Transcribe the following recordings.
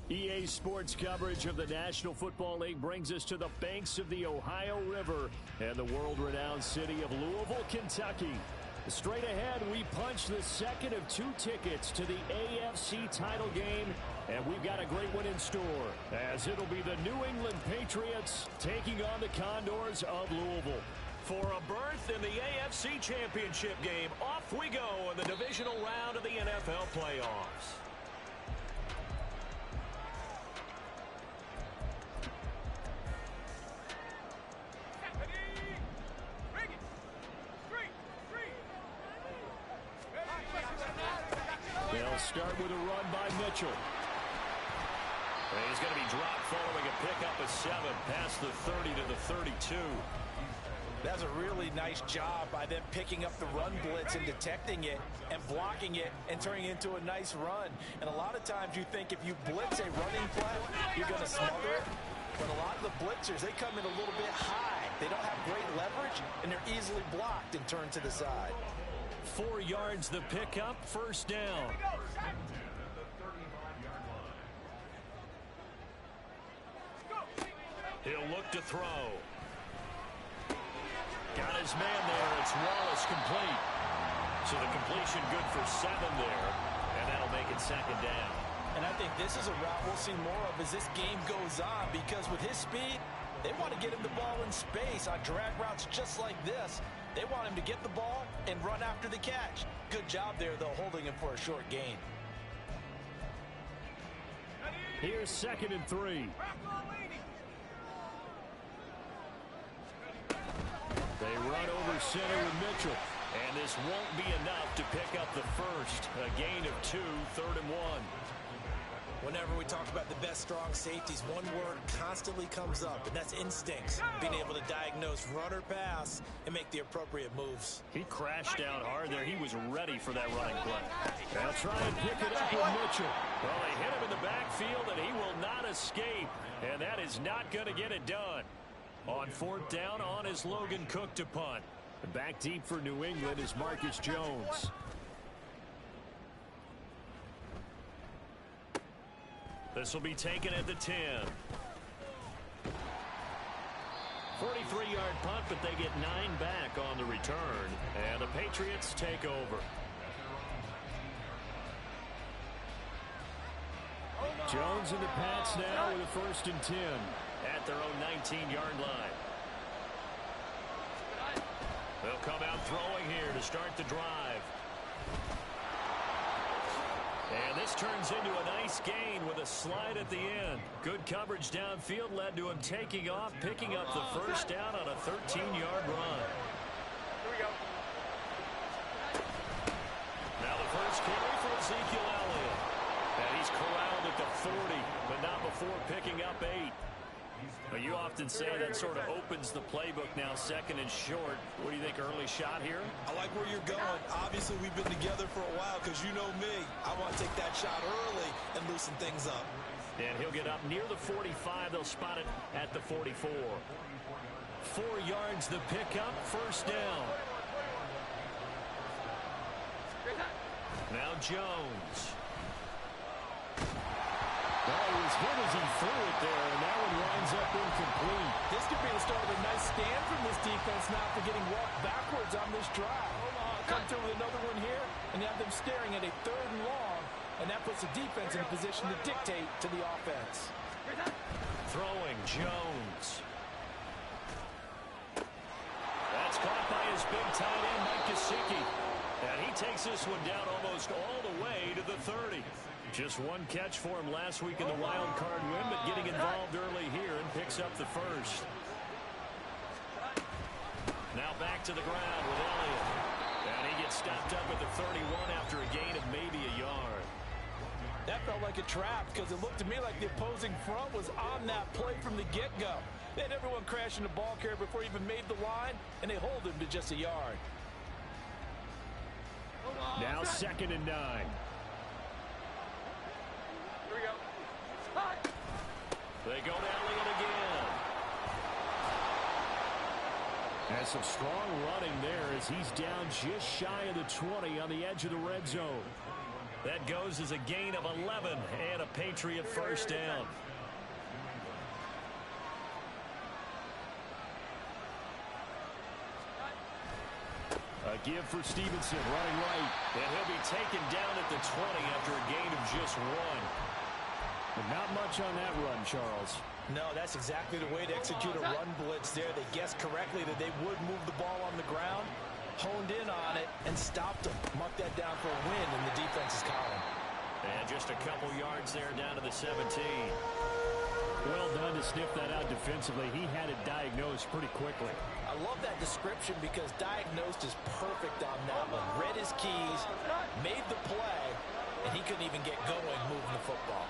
EA Sports coverage of the National Football League brings us to the banks of the Ohio River and the world-renowned city of Louisville, Kentucky. Straight ahead, we punch the second of two tickets to the AFC title game, and we've got a great one in store, as it'll be the New England Patriots taking on the Condors of Louisville. For a berth in the AFC Championship game, off we go in the divisional round of the NFL playoffs. They'll start with a run by Mitchell. And he's going to be dropped following a pickup of 7 past the 30 to the 32. That's a really nice job by them picking up the run blitz and detecting it and blocking it and turning it into a nice run. And a lot of times you think if you blitz a running play, you're going to smother it. But a lot of the blitzers, they come in a little bit high. They don't have great leverage, and they're easily blocked and turned to the side. 4 yards the pickup, first down. He'll look to throw. Got his man there. It's Wallace complete. So the completion good for 7 there, and that'll make it second down. And I think this is a route we'll see more of as this game goes on, because with his speed, they want to get him the ball in space on drag routes just like this. They want him to get the ball and run after the catch. Good job there, though, holding him for a short gain. Here's 2nd and 3. They run over center with Mitchell. And this won't be enough to pick up the first. A gain of 2, 3rd and 1. Whenever we talk about the best strong safeties, one word constantly comes up, and that's instincts. Being able to diagnose run or pass and make the appropriate moves. He crashed down hard there. He was ready for that running play. They'll try and pick it up with Mitchell. Well, they hit him in the backfield, and he will not escape. And that is not going to get it done. On 4th down, on is Logan Cook to punt. Back deep for New England is Marcus Jones. This will be taken at the 10. 43-yard punt, but they get 9 back on the return. And the Patriots take over. Jones and the Pats now with a 1st and 10 at their own 19-yard line. They'll come out throwing here to start the drive. And this turns into a nice gain with a slide at the end. Good coverage downfield led to him taking off, picking up the first down on a 13-yard run. Here we go. Now the first carry for Ezekiel Elliott. And he's corralled at the 40, but not before picking up 8. But you often say that sort of opens the playbook now, 2nd and short. What do you think, early shot here? I like where you're going. Obviously, we've been together for a while because you know me. I want to take that shot early and loosen things up. And he'll get up near the 45. They'll spot it at the 44. 4 yards the pickup, first down. Now Jones. Well, he was hit as he threw it there, and that one winds up incomplete. This could be the start of a nice stand from this defense now for getting walked backwards on this drive. Come through with another one here, and you have them staring at a 3rd and long, and that puts the defense in a position to dictate to the offense. Throwing Jones. That's caught by his big tight end, Mike Gesicki. And he takes this one down almost all the way to the 30. Just one catch for him last week in the wild card win, but getting involved early here and picks up the first. Now back to the ground with Elliott. And he gets stopped up at the 31 after a gain of maybe a yard. That felt like a trap because it looked to me like the opposing front was on that play from the get-go. They had everyone crashing the ball carrier before he even made the line, and they hold him to just a yard. Now 2nd and 9. Here we go. They go to Elliott again. Has some strong running there as he's down just shy of the 20 on the edge of the red zone. That goes as a gain of 11 and a Patriot first down. A give for Stevenson, running right. And he'll be taken down at the 20 after a gain of just 1. But not much on that run, Charles. No, that's exactly the way to execute a run blitz there. They guessed correctly that they would move the ball on the ground, honed in on it, and stopped them. Mark that down for a win in the defense's column. And just a couple yards there down to the 17. Well done to sniff that out defensively. He had it diagnosed pretty quickly. I love that description because diagnosed is perfect on that one. Read his keys, made the play, and he couldn't even get going moving the football.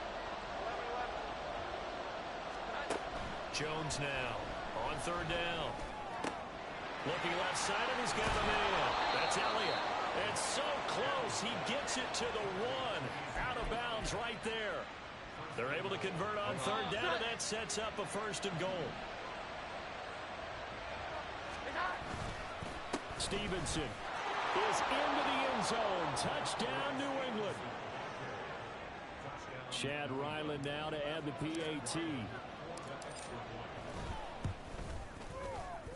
Jones now on third down. Looking left side, and he's got a man. That's Elliott. It's so close. He gets it to the 1. Out of bounds right there. They're able to convert on third down, and that sets up a first and goal. Stevenson is into the end zone. Touchdown, New England. Chad Ryland now to add the PAT.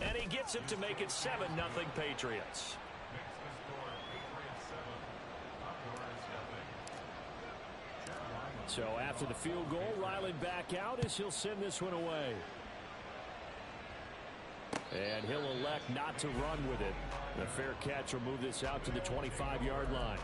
And he gets it to make it 7-0 Patriots. So after the field goal, Ryland back out as he'll send this one away. And he'll elect not to run with it. The fair catch will move this out to the 25-yard line.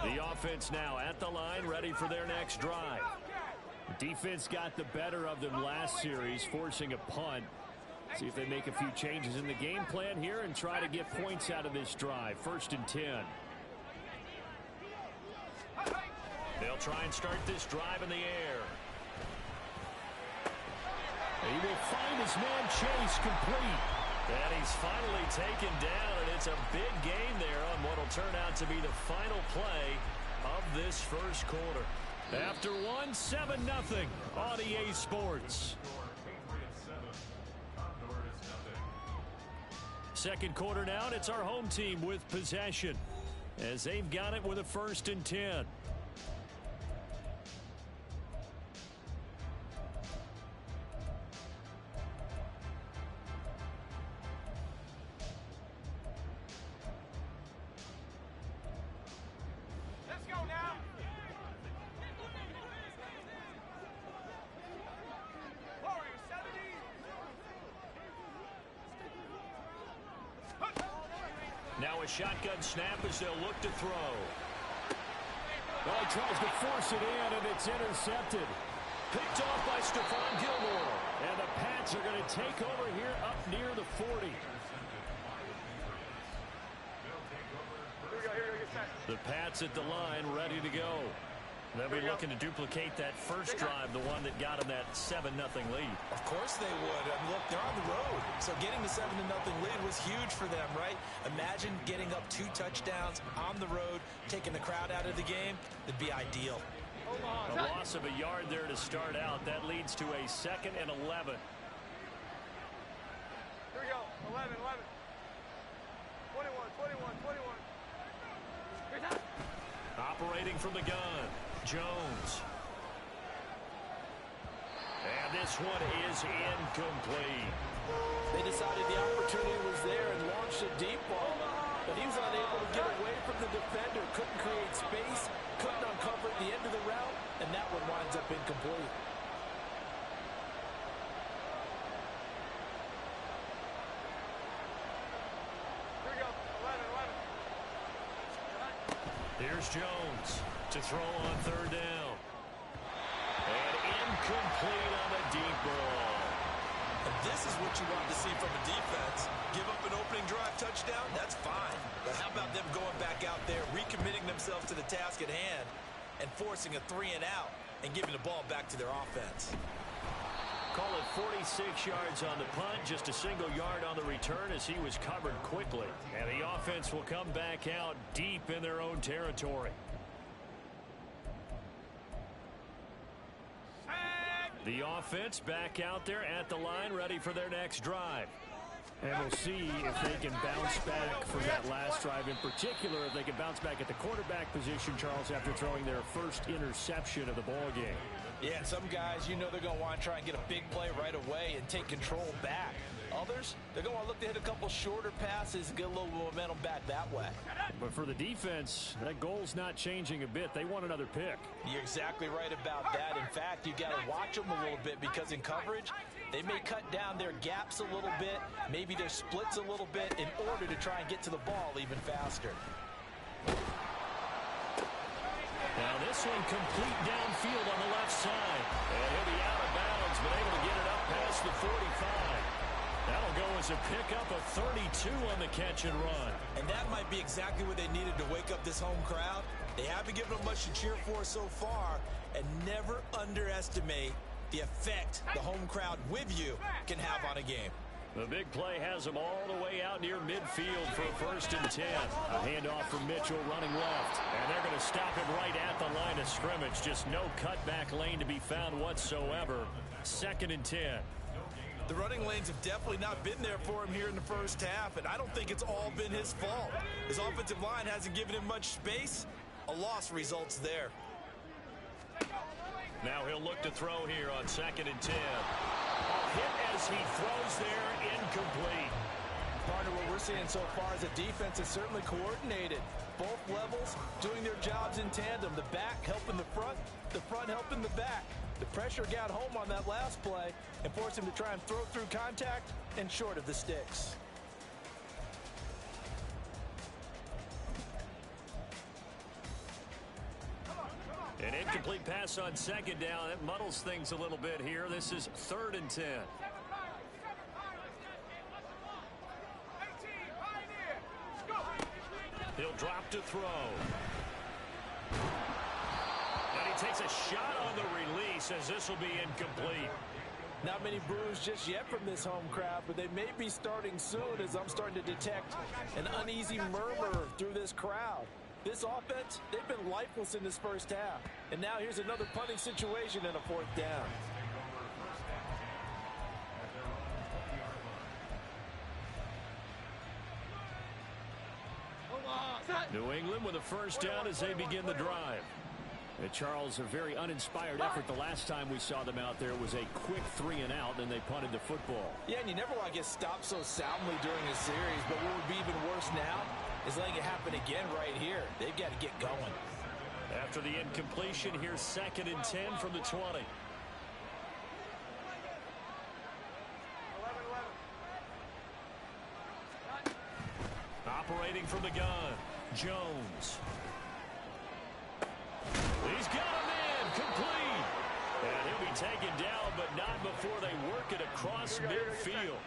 The offense now at the line, ready for their next drive. The defense got the better of them last series, forcing a punt. See if they make a few changes in the game plan here and try to get points out of this drive. 1st and 10. They'll try and start this drive in the air. He will find his man Chase complete. And he's finally taken down, and it's a big gain there on what will turn out to be the final play of this first quarter. After 1, 7-0 on EA Sports. Second quarter now, and it's our home team with possession as they've got it with a 1st and 10. Now a shotgun snap as they'll look to throw. Well, he tries to force it in, and it's intercepted. Picked off by Stephon Gilmore. And the Pats are going to take over here up near the 40. The Pats at the line, ready to go. They'll be looking to duplicate that first drive, the one that got them that 7-0 lead. Of course they would. I mean, look, they're on the road. So getting the 7-0 lead was huge for them, right? Imagine getting up 2 touchdowns on the road, taking the crowd out of the game. It'd be ideal. A loss of a yard there to start out. That leads to a 2nd and 11. Here we go. 11, 11. 21, 21, 21. Here's that. Operating from the gun, Jones. And this one is incomplete. They decided the opportunity was there and launched a deep ball, but he was unable to get away from the defender, couldn't create space, couldn't uncover at the end of the route, and that one winds up incomplete. Here we go. 11, 11. Here's Jones to throw on third down. And incomplete on a deep ball. And this is what you want to see from a defense. Give up an opening drive touchdown, that's fine. But how about them going back out there, recommitting themselves to the task at hand, and forcing a 3 and out, and giving the ball back to their offense. Call it 46 yards on the punt, just a single yard on the return as he was covered quickly. And the offense will come back out deep in their own territory. The offense back out there at the line, ready for their next drive. And we'll see if they can bounce back from that last drive. In particular, if they can bounce back at the quarterback position, Charles, after throwing their first interception of the ball game. Yeah, and some guys, you know they're going to want to try and get a big play right away and take control back. Others, they're going to want to look to hit a couple shorter passes and get a little momentum back that way. But for the defense, that goal's not changing a bit. They want another pick. You're exactly right about that. In fact, you got to watch them a little bit because in coverage, they may cut down their gaps a little bit, maybe their splits a little bit in order to try and get to the ball even faster. Now this one complete downfield on the left side. And he'll be out of bounds, but able to get it up past the 45. That'll go as a pickup of 32 on the catch and run. And that might be exactly what they needed to wake up this home crowd. They haven't given them much to cheer for so far, and never underestimate the effect the home crowd with you can have on a game. The big play has them all the way out near midfield for a 1st and 10. A handoff from Mitchell running left. And they're going to stop him right at the line of scrimmage. Just no cutback lane to be found whatsoever. 2nd and 10. The running lanes have definitely not been there for him here in the first half, and I don't think it's all been his fault. His offensive line hasn't given him much space. A loss results there. Now he'll look to throw here on 2nd and 10. A hit as he throws there, incomplete. Partner, what we're seeing so far is a defense is certainly coordinated. Both levels doing their jobs in tandem. The back helping the front helping the back. The pressure got home on that last play and forced him to try and throw through contact and short of the sticks. An incomplete pass on 2nd down. That muddles things a little bit here. This is 3rd and 10. He'll drop to throw. And he takes a shot on the release as this will be incomplete. Not many boos just yet from this home crowd, but they may be starting soon as I'm starting to detect an uneasy murmur through this crowd. This offense, they've been lifeless in this first half. And now here's another punting situation and a 4th down. New England with a 1st down as they begin the drive. And Charles, a very uninspired effort the last time we saw them out there was a quick 3 and out, and they punted the football. Yeah, and you never want to get stopped so soundly during a series, but what would be even worse now is letting it happen again right here. They've got to get going. After the incompletion, here's 2nd and 10 from the 20. Operating from the gun, Jones. He's got him in, complete. And he'll be taken down, but not before they work it across midfield.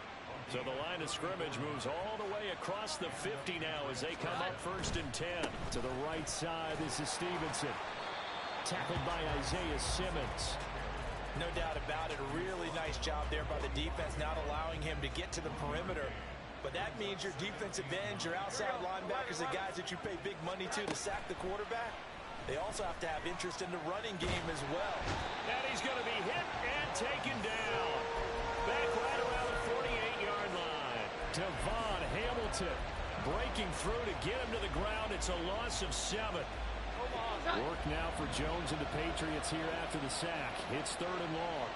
So the line of scrimmage moves all the way across the 50 now as they come up 1st and 10. To the right side, this is Stevenson. Tackled by Isaiah Simmons. No doubt about it. A really nice job there by the defense, not allowing him to get to the perimeter. But that means your defensive ends, your outside linebackers, the guys that you pay big money to sack the quarterback, they also have to have interest in the running game as well. And he's going to be hit and taken down. Back right around the 48-yard line. Devon Hamilton breaking through to get him to the ground. It's a loss of 7. Work now for Jones and the Patriots here after the sack. It's 3rd and long.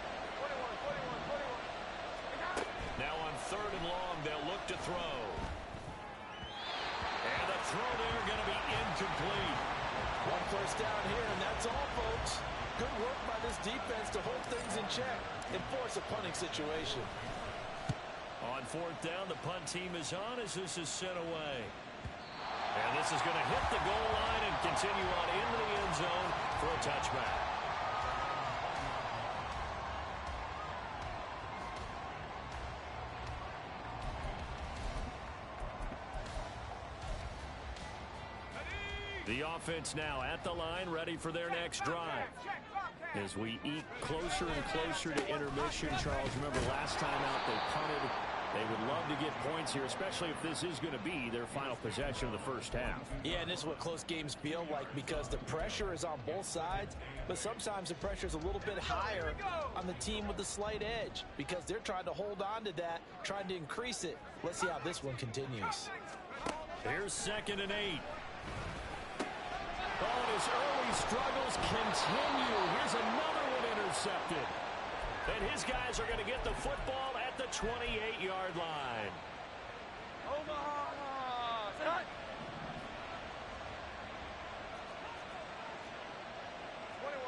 Now on 3rd and long, they'll look to throw. And the throw there going to be incomplete. 1 first down here, and that's all, folks. Good work by this defense to hold things in check and force a punting situation. On 4th down, the punt team is on as this is sent away. And this is going to hit the goal line and continue on into the end zone for a touchback. The offense now at the line, ready for their next drive. As we eat closer and closer to intermission, Charles, remember last time out they punted They would love to get points here, especially if this is going to be their final possession of the first half. Yeah, and this is what close games feel like because the pressure is on both sides, but sometimes the pressure is a little bit higher on the team with the slight edge because they're trying to hold on to that, trying to increase it. Let's see how this one continues. Here's 2nd and 8. Oh, and his early struggles continue. Here's another one intercepted. And his guys are going to get the football at the 28-yard line. Omaha! Set. 21.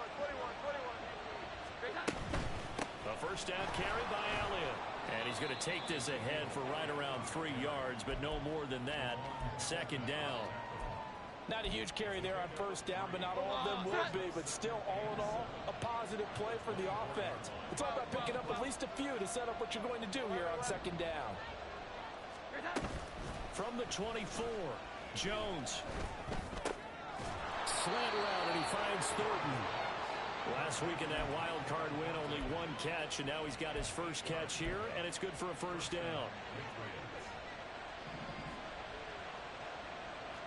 A first down carry by Elliott. And he's going to take this ahead for right around 3 yards, but no more than that. 2nd down. Not a huge carry there on first down, but not all of them will be. But still, all in all, a positive play for the offense. It's all about picking up at least a few to set up what you're going to do here on 2nd down. From the 24, Jones. Slant route, and he finds Thornton. Last week in that wild card win, only 1 catch, and now he's got his first catch here, and it's good for a first down.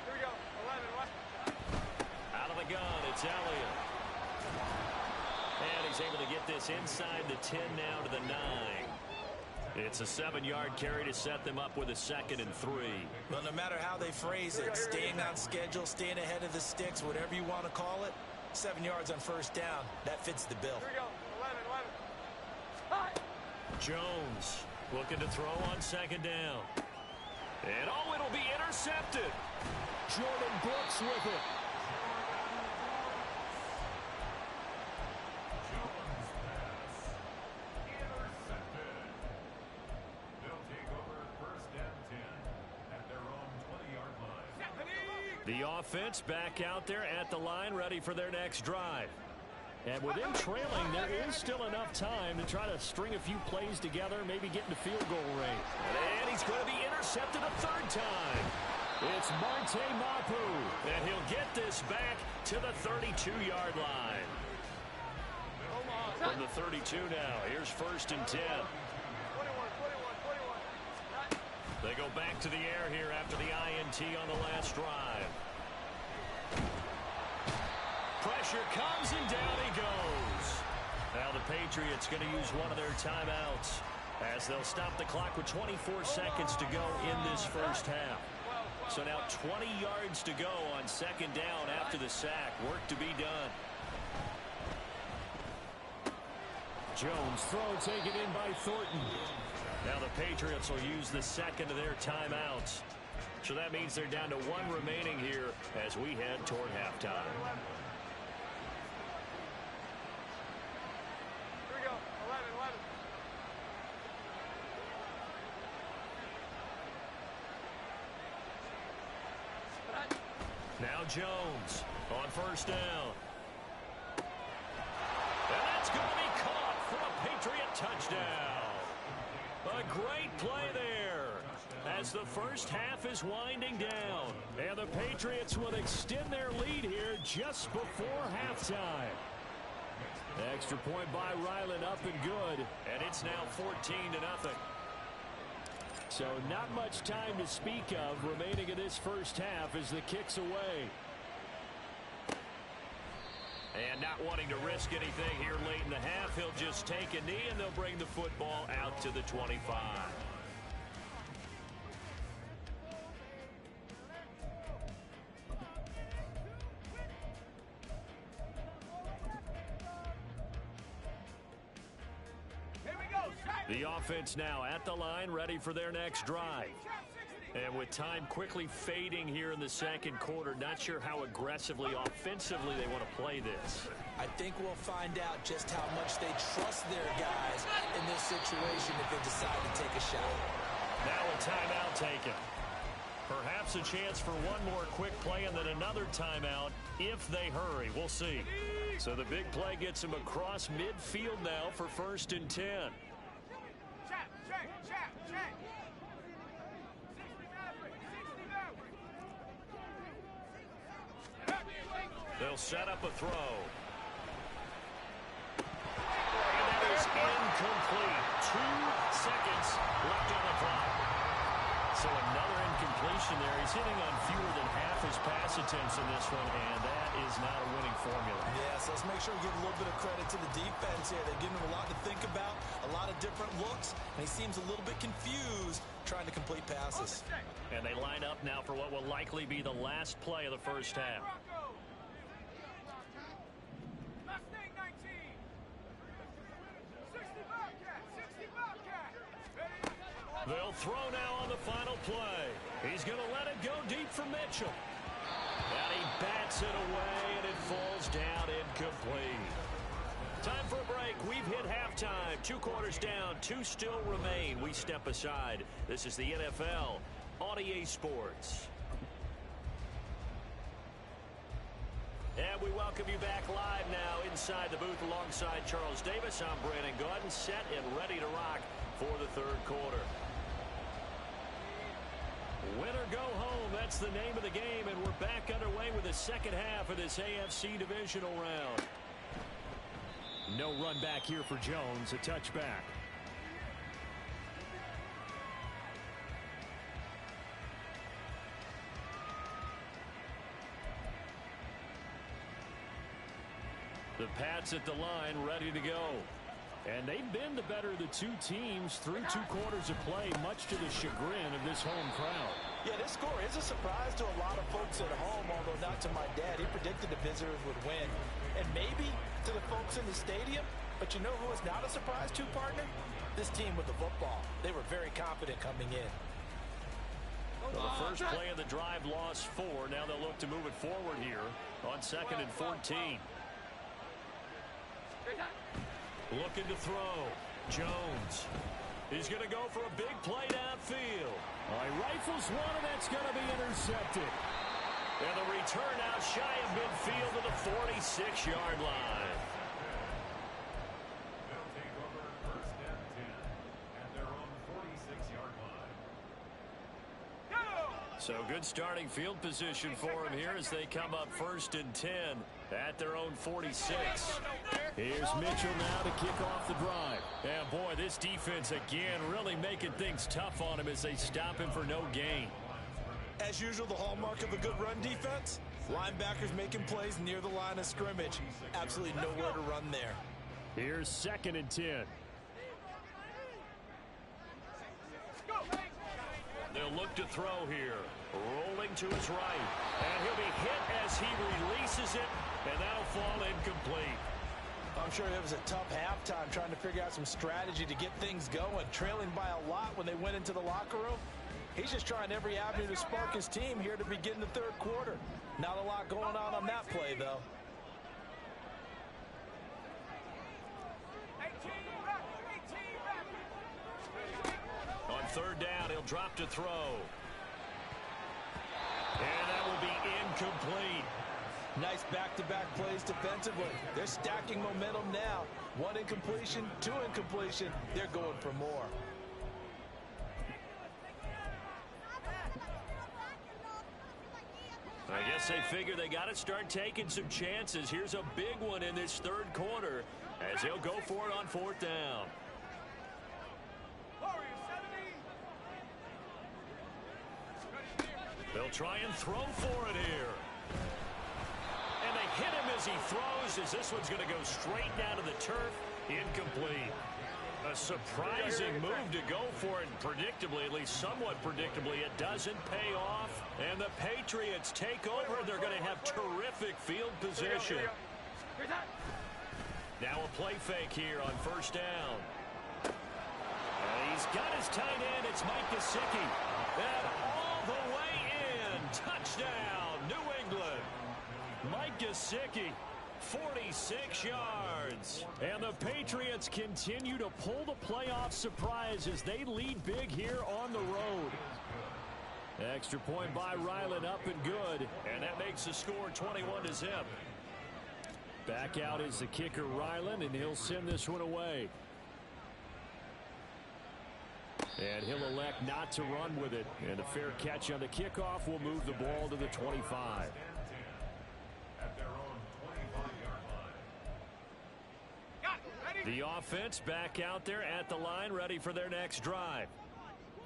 Here we go. 11. Out of the gun, it's Elliott. And he's able to get this inside the 10 now to the 9. It's a 7-yard carry to set them up with a 2nd and 3. Well, no matter how they phrase it, staying on schedule, staying ahead of the sticks, whatever you want to call it, 7 yards on first down, that fits the bill. Here we go. 11. Jones looking to throw on 2nd down. And oh, it'll be intercepted. Jordan Brooks with it. The offense back out there at the line, ready for their next drive. And with them trailing, there is still enough time to try to string a few plays together, maybe get into field goal range. And he's going to be intercepted a 3rd time. It's Marte Mapu. And he'll get this back to the 32-yard line. From the 32 now, here's 1st and 10. 21. They go back to the air here after the INT on the last drive. Pressure comes and down he goes. Now the Patriots going to use one of their timeouts as they'll stop the clock with 24 seconds to go in this first half. So now 20 yards to go on 2nd down after the sack. Work to be done. Jones throw taken in by Thornton. Now the Patriots will use the 2nd of their timeouts. So that means they're down to 1 remaining here as we head toward halftime. Here we go. 11. Now Jones on 1st down. And that's going to be caught for a Patriot touchdown. A great play there as the first half is winding down. And the Patriots will extend their lead here just before halftime. Extra point by Ryland, up and good. And it's now 14-0. So not much time to speak of remaining in this first half as the kick's away. And not wanting to risk anything here late in the half, he'll just take a knee and they'll bring the football out to the 25. The offense now at the line, ready for their next drive. And with time quickly fading here in the 2nd quarter, not sure how aggressively, offensively they want to play this. I think we'll find out just how much they trust their guys in this situation if they decide to take a shot. Now a timeout taken. Perhaps a chance for one more quick play and then another timeout if they hurry. We'll see. So the big play gets them across midfield now for 1st and 10. They'll set up a throw. And that is incomplete. 2 seconds left on the clock. So another incompletion there. He's hitting on fewer than half his pass attempts in this one, and that is not a winning formula. Yeah, so let's make sure we give a little bit of credit to the defense here. They're giving him a lot to think about, a lot of different looks, and he seems a little bit confused trying to complete passes. And they line up now for what will likely be the last play of the first half. They'll throw now on the final play. He's going to let it go deep for Mitchell. And he bats it away, and it falls down incomplete. Time for a break. We've hit halftime. 2 quarters down, 2 still remain. We step aside. This is the NFL on EA Sports. And we welcome you back live now inside the booth alongside Charles Davis. I'm Brandon Gaudin, set and ready to rock for the third quarter. Win or go home, that's the name of the game, and we're back underway with the second half of this AFC divisional round. No run back here for Jones, a touchback. The Pats at the line, ready to go. And they've been the better of the 2 teams through 2 quarters of play, much to the chagrin of this home crowd. Yeah, this score is a surprise to a lot of folks at home, although not to my dad. He predicted the visitors would win. And maybe to the folks in the stadium, but you know who is not a surprise to, partner? This team with the football. They were very confident coming in. Well, the first play of the drive lost 4. Now they'll look to move it forward here on 2nd and 14. Looking to throw. Jones. He's going to go for a big play downfield. He rifles one, and that's going to be intercepted. And the return out shy of midfield to the 46-yard line. They'll take over 1st and 10 at their own 46-yard line. So good starting field position for him here as they come up 1st and 10 at their own 46. Here's Mitchell now to kick off the drive. And boy, this defense again really making things tough on him as they stop him for no gain. As usual, the hallmark of a good run defense, linebackers making plays near the line of scrimmage. Absolutely nowhere to run there. Here's 2nd and 10. They'll look to throw here. Rolling to his right. And he'll be hit as he releases it, and that'll fall incomplete. I'm sure it was a tough halftime trying to figure out some strategy to get things going. Trailing by a lot when they went into the locker room. He's just trying every avenue to spark his team here to begin the third quarter. Not a lot going on that play, though. On 3rd down, he'll drop to throw. And that will be incomplete. Nice back-to-back plays defensively. They're stacking momentum now. 1 incompletion, 2 incompletion. They're going for more. I guess they figure they got to start taking some chances. Here's a big one in this third quarter as he'll go for it on 4th down. They'll try and throw for it here. And they hit him as he throws, as this one's going to go straight down to the turf. Incomplete. A surprising move to go for it, predictably, at least somewhat predictably. It doesn't pay off, and the Patriots take over. They're going to have terrific field position. Now a play fake here on 1st down. And he's got his tight end. It's Mike Gesicki. And all the way in. Touchdown, New England. Mike Gesicki. 46 yards. And the Patriots continue to pull the playoff surprise as they lead big here on the road. Extra point by Ryland, up and good. And that makes the score 21-0. Back out is the kicker, Ryland, and he'll send this one away. And he'll elect not to run with it. And a fair catch on the kickoff will move the ball to the 25. The offense back out there at the line, ready for their next drive.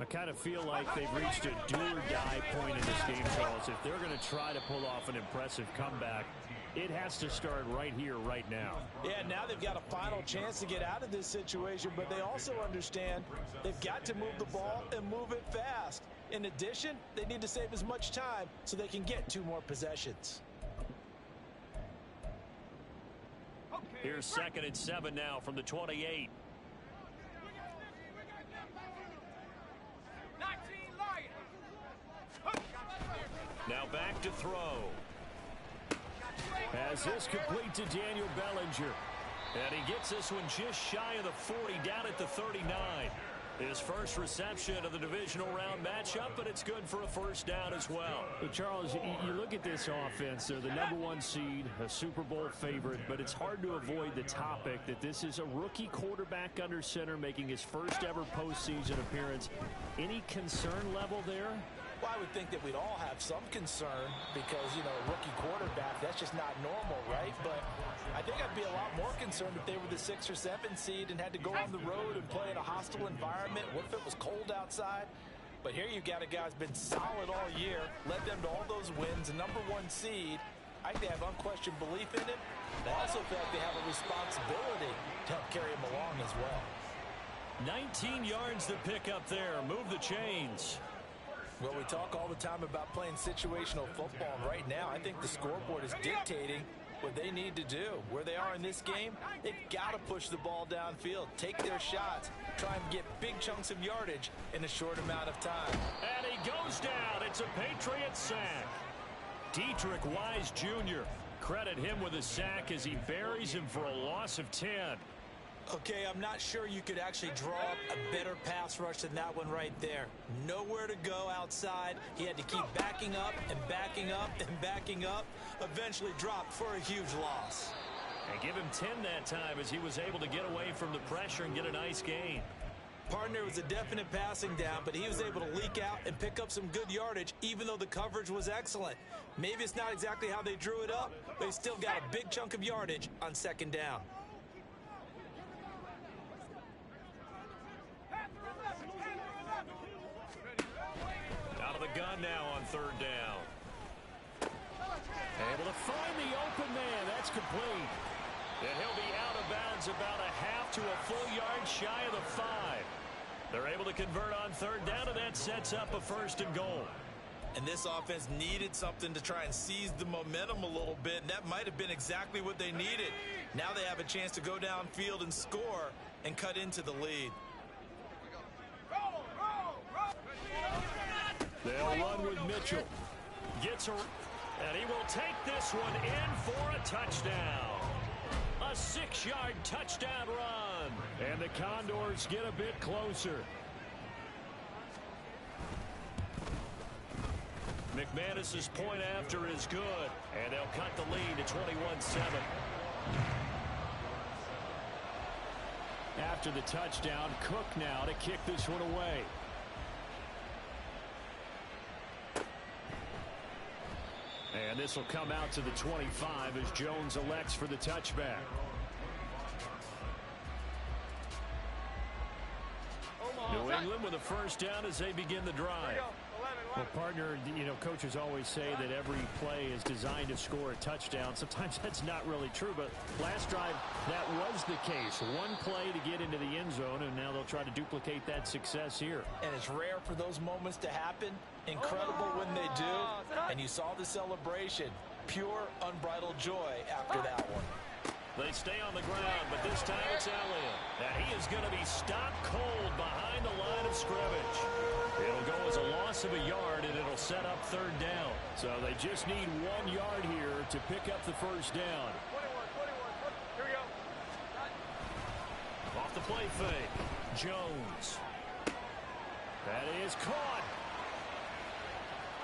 I kind of feel like they've reached a do-or-die point in this game, Charles. If they're going to try to pull off an impressive comeback, it has to start right here, right now. Yeah, now they've got a final chance to get out of this situation, but they also understand they've got to move the ball and move it fast. In addition, they need to save as much time so they can get 2 more possessions. Here's 2nd and 7 now from the 28. Now back to throw. As this complete to Daniel Bellinger. And he gets this one just shy of the 40, down at the 39. His first reception of the divisional round matchup, but it's good for a first down as well. But Charles, you look at this offense, they're the #1 seed, a Super Bowl favorite, but it's hard to avoid the topic that this is a rookie quarterback under center making his first ever postseason appearance. Any concern level there? Well, I would think that we'd all have some concern because, you know, a rookie quarterback, that's just not normal, right? But I think I'd be a lot more concerned if they were the 6 or 7 seed and had to go on the road and play in a hostile environment. What if it was cold outside? But here you've got a guy who's been solid all year, led them to all those wins, a #1 seed. I think they have unquestioned belief in him. They also feel like they have a responsibility to help carry him along as well. 19 yards to pick up there. Move the chains. Well, we talk all the time about playing situational football, and right now I think the scoreboard is dictating what they need to do. Where they are in this game, they've got to push the ball downfield, take their shots, try and get big chunks of yardage in a short amount of time. And he goes down. It's a Patriot sack. Dietrich Wise Jr. Credit him with a sack as he buries him for a loss of 10. Okay, I'm not sure you could actually draw up a better pass rush than that one right there. Nowhere to go outside. He had to keep backing up and backing up and backing up. Eventually dropped for a huge loss. And give him 10 that time as he was able to get away from the pressure and get a nice gain. Partner was a definite passing down, but he was able to leak out and pick up some good yardage, even though the coverage was excellent. Maybe it's not exactly how they drew it up, but he still got a big chunk of yardage on 2nd down. Out of the gun now on 3rd down. Able to find the open man. That's complete. And he'll be out of bounds about a half to a full yard shy of the 5. They're able to convert on 3rd down, and that sets up a 1st and goal. And this offense needed something to try and seize the momentum a little bit, and that might have been exactly what they needed. Now they have a chance to go downfield and score and cut into the lead. They'll run with Mitchell. Gets a... And he will take this one in for a touchdown. A 6-yard touchdown run. And the Condors get a bit closer. McManus's point after is good. And they'll cut the lead to 21-7. After the touchdown, Cook now to kick this one away. And this will come out to the 25 as Jones elects for the touchback. New England with a 1st down as they begin the drive. Well, partner, you know, coaches always say that every play is designed to score a touchdown. Sometimes that's not really true, but last drive, that was the case. One play to get into the end zone, and now they'll try to duplicate that success here. And it's rare for those moments to happen. Incredible when they do. And you saw the celebration. Pure, unbridled joy after that one. They stay on the ground, but this time it's Elliott. And he is going to be stopped cold behind the line of scrimmage. It'll go as a loss of a yard, and it'll set up 3rd down. So they just need 1 yard here to pick up the 1st down. 21. Here we go. Off the play fake. Jones. That is caught.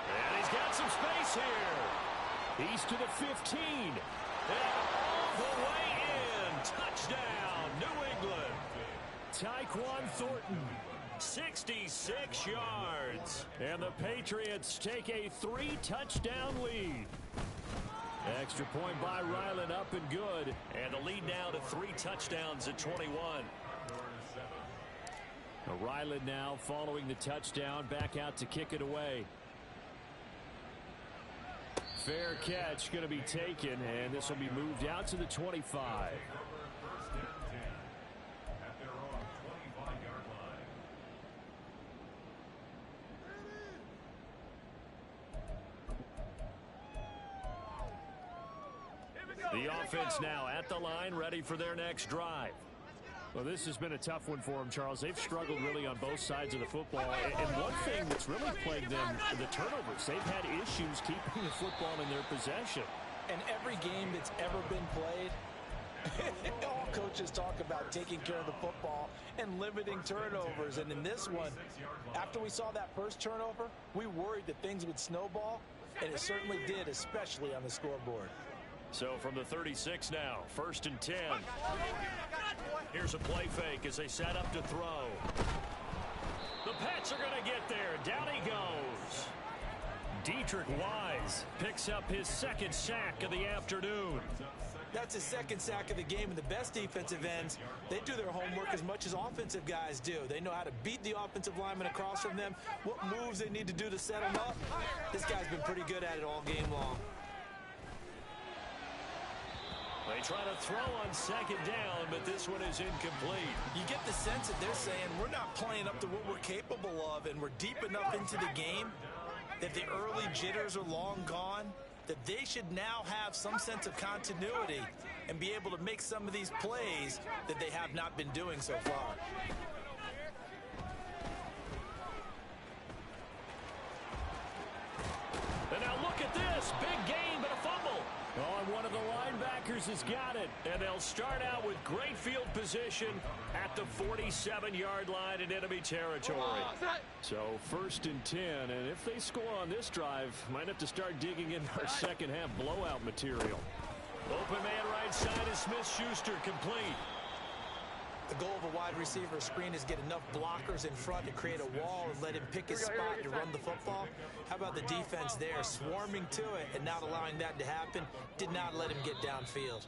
And he's got some space here. He's to the 15. And all the way in. Touchdown, New England. Tyquan Thornton. 66 yards. And the Patriots take a 3-touchdown lead. Extra point by Ryland, up and good. And the lead now to 3 touchdowns at 21. Ryland now following the touchdown, back out to kick it away. Fair catch going to be taken, and this will be moved out to the 25. First and 10 at their own 25-yard line. The offense now at the line, ready for their next drive. Well, this has been a tough one for them, Charles. They've struggled really on both sides of the football. And one thing that's really plagued them, the turnovers. They've had issues keeping the football in their possession. And every game that's ever been played, all coaches talk about taking care of the football and limiting turnovers. And in this one, after we saw that first turnover, we worried that things would snowball, and it certainly did, especially on the scoreboard. So from the 36 now, 1st and 10. Here's a play fake as they set up to throw. The Pats are going to get there. Down he goes. Dietrich Wise picks up his 2nd sack of the afternoon. That's his 2nd sack of the game, and the best defensive ends, they do their homework as much as offensive guys do. They know how to beat the offensive lineman across from them, what moves they need to do to set them up. This guy's been pretty good at it all game long. They try to throw on 2nd down, but this one is incomplete. You get the sense that they're saying we're not playing up to what we're capable of, and we're deep enough into the game that the early jitters are long gone, that they should now have some sense of continuity and be able to make some of these plays that they have not been doing so far. And now look at this. Big gain, but a fumble. Oh, and one of the linebackers has got it. And they'll start out with great field position at the 47-yard line in enemy territory. So 1st and 10, and if they score on this drive, might have to start digging in our second half blowout material. Open man right side is Smith-Schuster, complete. The goal of a wide receiver screen is get enough blockers in front to create a wall and let him pick his spot to run the football. How about the defense there, swarming to it and not allowing that to happen? Did not let him get downfield.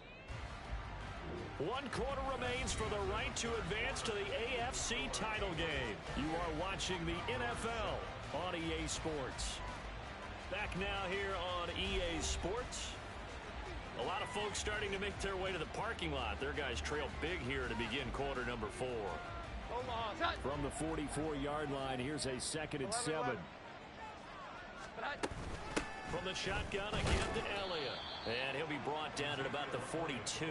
1 quarter remains for the right to advance to the AFC title game. You are watching the NFL on EA Sports. Back now here on EA Sports. A lot of folks starting to make their way to the parking lot. Their guys trail big here to begin quarter number 4. From the 44-yard line, here's a 2nd and 7. From the shotgun again to Elliott. And he'll be brought down at about the 42.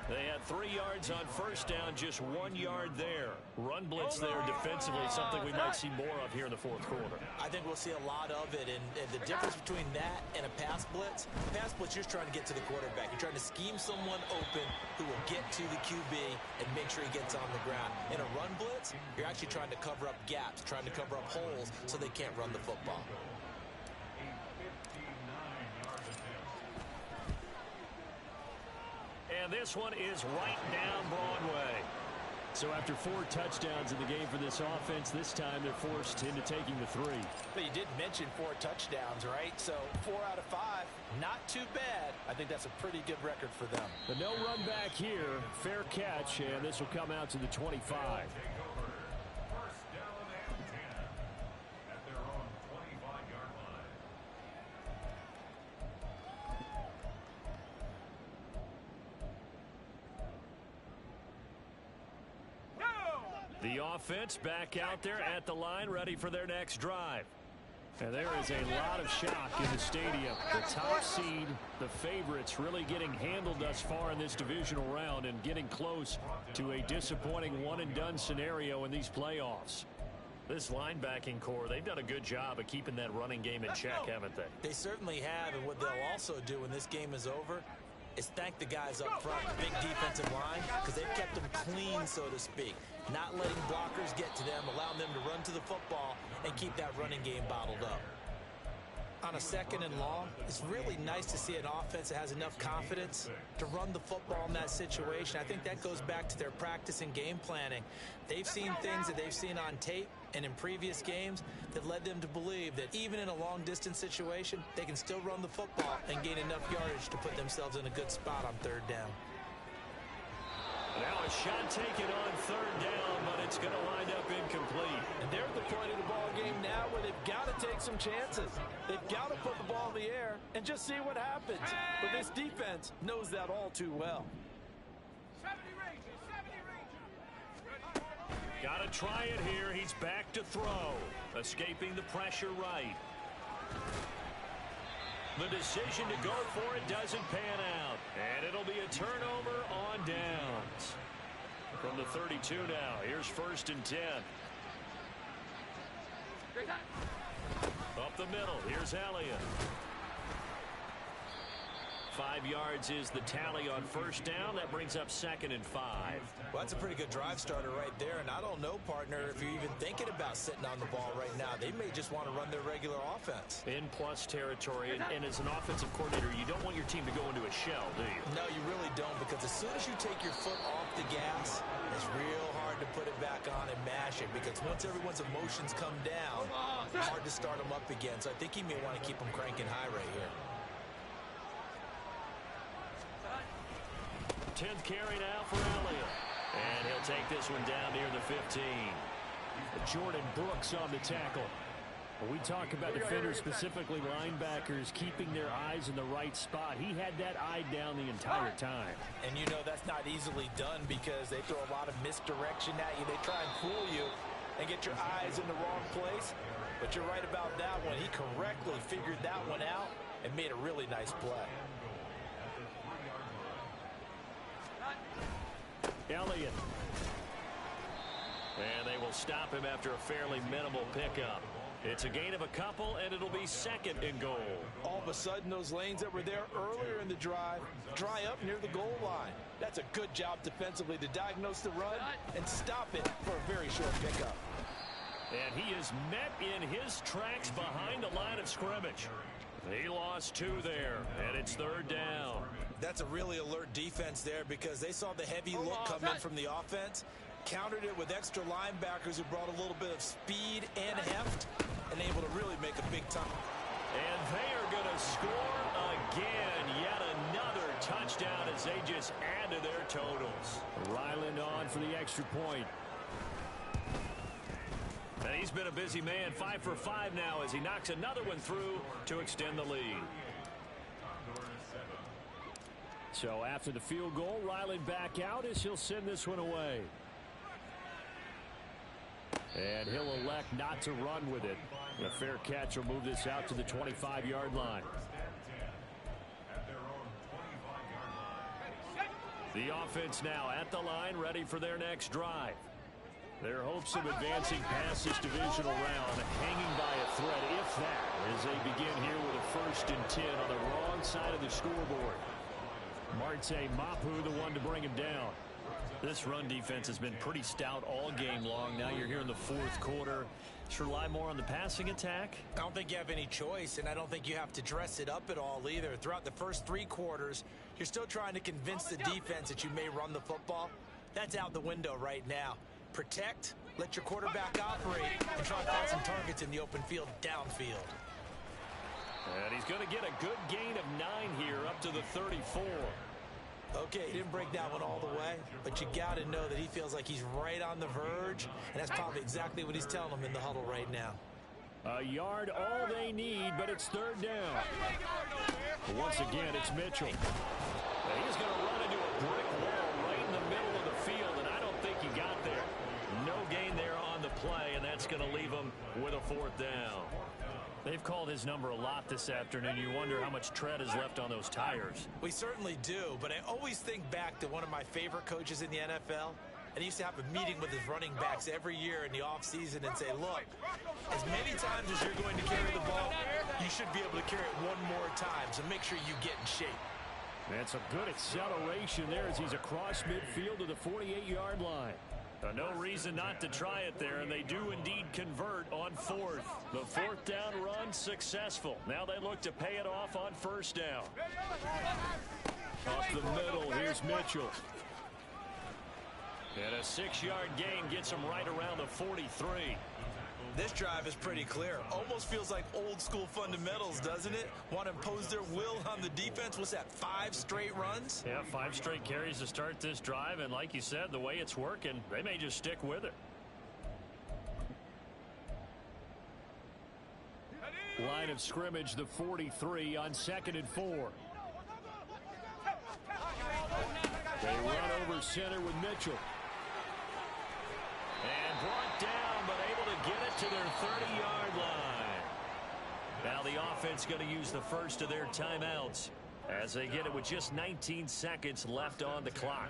They had 3 yards on 1st down, just 1 yard there. Run blitz there defensively, something we might see more of here in the 4th quarter. I think we'll see a lot of it, and the difference between that and a pass blitz, you're trying to get to the quarterback. You're trying to scheme someone open who will get to the QB and make sure he gets on the ground. In a run blitz, you're actually trying to cover up gaps, trying to cover up holes so they can't run the football. And this one is right down Broadway. So after 4 touchdowns in the game for this offense, this time they're forced into taking the 3. But you did mention 4 touchdowns, right? So 4 out of 5, not too bad. I think that's a pretty good record for them. But no run back here. Fair catch, and this will come out to the 25. The offense back out there at the line, ready for their next drive. And there is a lot of shock in the stadium. The top seed, the favorites, really getting handled thus far in this divisional round and getting close to a disappointing one-and-done scenario in these playoffs. This linebacking core, they've done a good job of keeping that running game in check, haven't they? They certainly have, and what they'll also do when this game is over is thank the guys up front, the big defensive line, because they've kept them clean, so to speak. Not letting blockers get to them, allowing them to run to the football and keep that running game bottled up. on a 2nd and long, it's really nice to see an offense that has enough confidence to run the football in that situation. I think that goes back to their practice and game planning. They've seen things that they've seen on tape and in previous games that led them to believe that even in a long-distance situation, they can still run the football and gain enough yardage to put themselves in a good spot on 3rd down. Now a shot taken on 3rd down, but it's going to wind up incomplete. And they're at the point of the ball game now where they've got to take some chances. They've got to put the ball in the air and just see what happens. But this defense knows that all too well. 70 range, 70 range. Got to try it here. He's back to throw. Escaping the pressure right. The decision to go for it doesn't pan out. And it'll be a turnover on downs. From the 32 now, here's 1st and 10. Up the middle, here's Elliott. 5 yards is the tally on 1st down. That brings up 2nd and 5. Well, that's a pretty good drive starter right there. And I don't know, partner, if you're even thinking about sitting on the ball right now. They may just want to run their regular offense. In plus territory. And as an offensive coordinator, you don't want your team to go into a shell, do you? No, you really don't, because as soon as you take your foot off the gas, it's real hard to put it back on and mash it, because once everyone's emotions come down, it's hard to start them up again. So I think he may want to keep them cranking high right here. 10th carry now for Elliott. And he'll take this one down near the 15. Jordan Brooks on the tackle. When we talk about defenders, specifically linebackers, keeping their eyes in the right spot, he had that eye down the entire time. And you know that's not easily done, because they throw a lot of misdirection at you. They try and fool you and get your eyes in the wrong place. But you're right about that one. He correctly figured that one out and made a really nice play. Elliott. And they will stop him after a fairly minimal pickup. It's a gain of a couple, and it'll be 2nd and goal. All of a sudden, those lanes that were there earlier in the drive dry up near the goal line. That's a good job defensively to diagnose the run and stop it for a very short pickup. And he is met in his tracks behind the line of scrimmage. He lost 2 there, and it's 3rd down. That's a really alert defense there, because they saw the heavy look come in from the offense, countered it with extra linebackers who brought a little bit of speed and heft, and able to really make a big time. And they are going to score again. Yet another touchdown as they just add to their totals. Ryland on for the extra point. And he's been a busy man. 5 for 5 now as he knocks another one through to extend the lead. So after the field goal, Ryland back out as he'll send this one away. And he'll elect not to run with it. A fair catch will move this out to the 25-yard line. The offense now at the line, ready for their next drive. Their hopes of advancing past this divisional round hanging by a thread, if that, as they begin here with a 1st and 10 on the wrong side of the scoreboard. Marte Mapu, the one to bring him down. This run defense has been pretty stout all game long. Now you're here in the 4th quarter. Should rely more on the passing attack? I don't think you have any choice, and I don't think you have to dress it up at all either. Throughout the first 3 quarters, you're still trying to convince the defense that you may run the football. That's out the window right now. Protect, let your quarterback operate, and try to find some targets in the open field downfield. And he's going to get a good gain of 9 here up to the 34. Okay, he didn't break that one all the way, but you got to know that he feels like he's right on the verge, and that's probably exactly what he's telling them in the huddle right now. A yard, all they need, but it's 3rd down. Once again, it's Mitchell. He's going to run into a brick wall right in the middle of the field, and I don't think he got there. No gain there on the play, and that's going to leave him with a 4th down. They've called his number a lot this afternoon. You wonder how much tread is left on those tires. We certainly do, but I always think back to one of my favorite coaches in the NFL, and he used to have a meeting with his running backs every year in the offseason and say, look, as many times as you're going to carry the ball, you should be able to carry it one more time, so make sure you get in shape. That's a good acceleration there as he's across midfield to the 48-yard line. No reason not to try it there, and they do indeed convert on fourth. The fourth down run successful. Now they look to pay it off on first down. Up the middle, here's Mitchell. And a 6-yard gain gets him right around the 43. This drive is pretty clear. Almost feels like old school fundamentals, doesn't it? Want to impose their will on the defense. What's that, 5 straight runs? Yeah, 5 straight carries to start this drive, and like you said, the way it's working, they may just stick with it. Line of scrimmage, the 43 on 2nd and 4. They run over center with Mitchell. And brought down, but able to get it to their 30-yard line. Now the offense going to use the first of their timeouts as they get it with just 19 seconds left on the clock.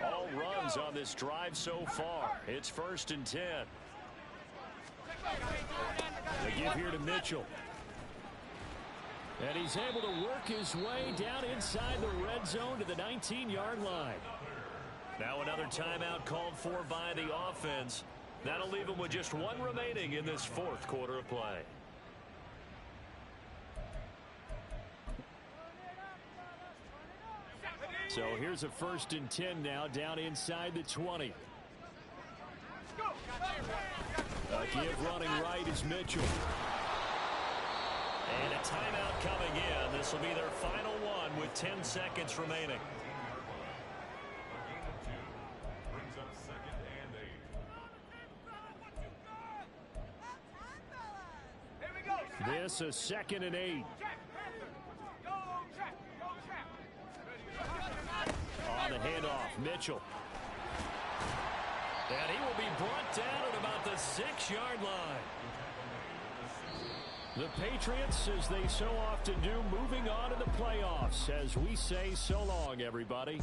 All runs on this drive so far. It's 1st and 10. They give here to Mitchell. And he's able to work his way down inside the red zone to the 19-yard line. Now another timeout called for by the offense. That'll leave them with just 1 remaining in this 4th quarter of play. So here's a 1st and 10 now down inside the 20. Give running right is Mitchell. And a timeout coming in. This will be their final one with 10 seconds remaining. Brings up 2nd and 8. This a 2nd and 8. On the handoff, Mitchell. And he will be brought down at about the 6-yard line. The Patriots, as they so often do, moving on to the playoffs as we say so long, everybody.